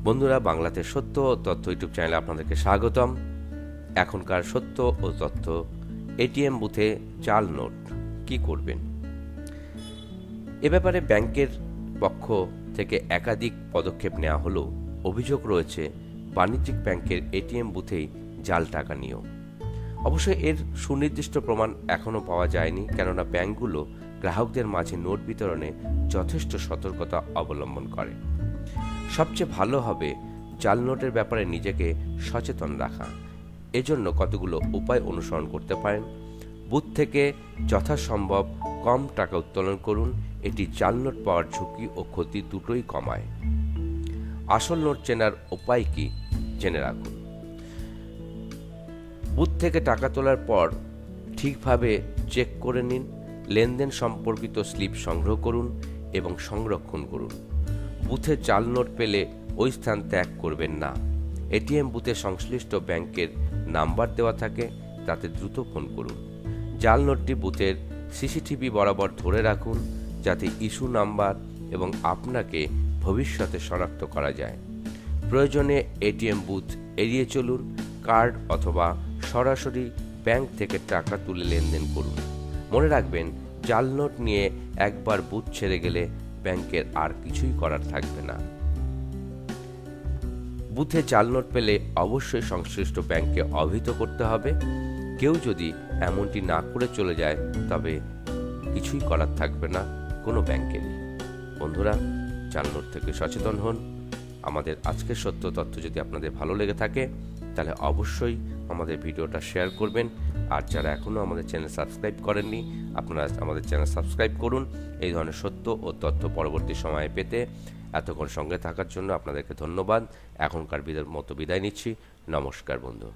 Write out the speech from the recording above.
বন্ধুরা, বাংলাতে সত্য ও তথ্য ইউটিউব চ্যানেলে আপনাদেরকে স্বাগতম। এখনকার সত্য ও তথ্য, এটিএম বুথে জাল নোট কি করবেন। এ ব্যাপারে ব্যাংকের পক্ষ থেকে একাধিক পদক্ষেপ নেওয়া হলেও অভিযোগ রয়েছে বাণিজ্যিক ব্যাংকের এটিএম বুথেই জাল টাকা নিয়েও। অবশ্য এর সুনির্দিষ্ট প্রমাণ এখনও পাওয়া যায়নি, কেননা ব্যাংকগুলো গ্রাহকদের মাঝে নোট বিতরণে যথেষ্ট সতর্কতা অবলম্বন করে। সবচেয়ে ভালো হবে জাল নোটের ব্যাপারে নিজেকে সচেতন রাখা। এজন্য কতগুলো উপায় অনুসরণ করতে পারেন। বুথ থেকে যথাসম্ভব কম টাকা উত্তোলন করুন। এটি জাল নোট পাওয়ার ঝুঁকি ও ক্ষতি দুটোই কমায়। আসল নোট চেনার উপায় কি জেনে রাখুন। বুথ থেকে টাকা তোলার পর ঠিকভাবে চেক করে নিন। লেনদেন সম্পর্কিত স্লিপ সংগ্রহ করুন এবং সংরক্ষণ করুন। বুথে জাল নোট পেলে ওই স্থান ত্যাগ করবেন না। এটিএম বুথে সংশ্লিষ্ট ব্যাংকের নাম্বার দেওয়া থাকে, তাতে দ্রুত ফোন করুন। জাল নোটটি বুথের সিসিটিভি বরাবর ধরে রাখুন, যাতে ইস্যু নাম্বার এবং আপনাকে ভবিষ্যতে শনাক্ত করা যায়। প্রয়োজনে এটিএম বুথ এড়িয়ে চলুন। কার্ড অথবা সরাসরি ব্যাংক থেকে টাকা তুলে লেনদেন করুন। মনে রাখবেন, জাল নোট নিয়ে একবার বুথ ছেড়ে গেলে ব্যাংকের আর কিছুই করার থাকবে না। বুথে জাল নোট পেলে অবশ্যই সংশ্লিষ্ট ব্যাংককে অবহিত করতে হবে। কেউ যদি এমনটি না করে চলে যায়, তবে কিছুই করার থাকবে না কোনো ব্যাংকেরই। বন্ধুরা, জাল নোট থেকে সচেতন হন। আমাদের আজকের সত্য তথ্য যদি আপনাদের ভালো লেগে থাকে, তাহলে অবশ্যই আমাদের ভিডিওটা শেয়ার করবেন। আর যারা এখনও আমাদের চ্যানেল সাবস্ক্রাইব করেননি, আপনারা আমাদের চ্যানেল সাবস্ক্রাইব করুন। এই ধরনের সত্য ও তথ্য পরবর্তী সময়ে পেতে এতক্ষণ সঙ্গে থাকার জন্য আপনাদেরকে ধন্যবাদ। এখনকার মতো বিদায় নিচ্ছি। নমস্কার বন্ধু।